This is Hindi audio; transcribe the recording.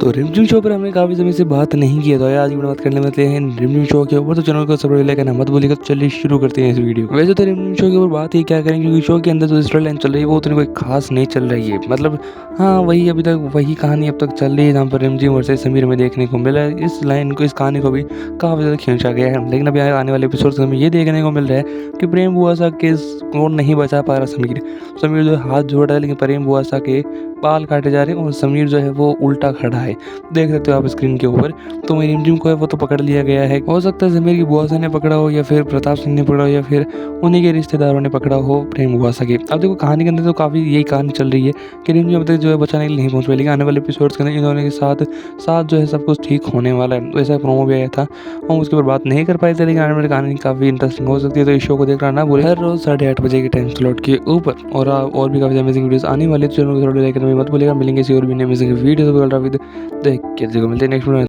तो रिमझिम शो पर हमने काफ़ी समय से बात नहीं किया, तो आज की बात करने वाले हैं रिमझिम शो के ऊपर। तो चैनल को सब्सक्राइब लाइक करना मत भूलिएगा। तो चलिए शुरू करते हैं इस वीडियो को। वैसे तो रिमझिम शो के ऊपर बात ही क्या करेंगे, क्योंकि शो के अंदर जो स्टोरी लाइन चल रही है वो उतनी कोई खास नहीं चल रही है। मतलब हाँ, वही अभी तक वही कहानी अब तक चल रही है, जहाँ पर रिमझिम वर्सेस समीर में देखने को मिला है। इस लाइन को, इस कहानी को भी काफ़ी ज़्यादा खींचा गया है, लेकिन अभी आने वाले एपिसोड में ये देखने को मिल रहा है कि प्रेम बुआसा केस को नहीं बचा पा रहा समीर। समीर जो है हाथ जोड़ रहा है, लेकिन प्रेम बुआसा के बाल काटे जा रहे हैं और समीर जो है वो उल्टा खड़ा है, देख सकते हो आप स्क्रीन के ऊपर। तो रिमझिम को है वो तो पकड़ लिया गया है। हो सकता है समीर की बुआसा ने पकड़ा हो, या फिर प्रताप सिंह ने पकड़ा हो, या फिर उन्हीं के रिश्तेदारों ने पकड़ा हो प्रेम बुआसा के। अब देखो कहानी के अंदर तो काफ़ी यही कहानी चल रही है कि रिमझिम अब तक जो है बचाने के लिए नहीं पहुंच पाई, लेकिन आने वाले एपिसोड्स के अंदर इन्होंने के साथ साथ जो है सब कुछ ठीक होने वाला है। तो ऐसा प्रोमो भी आया था, हम उसके ऊपर बात नहीं कर पाए थे, लेकिन आने वाली कहानी काफ़ी इंटरेस्टिंग हो सकती है। तो इस शो को देखना ना भूलें, हर रोज़ 8:30 बजे के टाइम स्लॉट के ऊपर। और भी काफ़ी अमेजिंग वीडियोस आने वाले, तो चैनल को थोड़ा लाइक करना मत भूलिएगा। मिलेंगे किसी और भी अमेजिंग वीडियो विद देख के मिलते हैं नेक्स्ट वीडियो।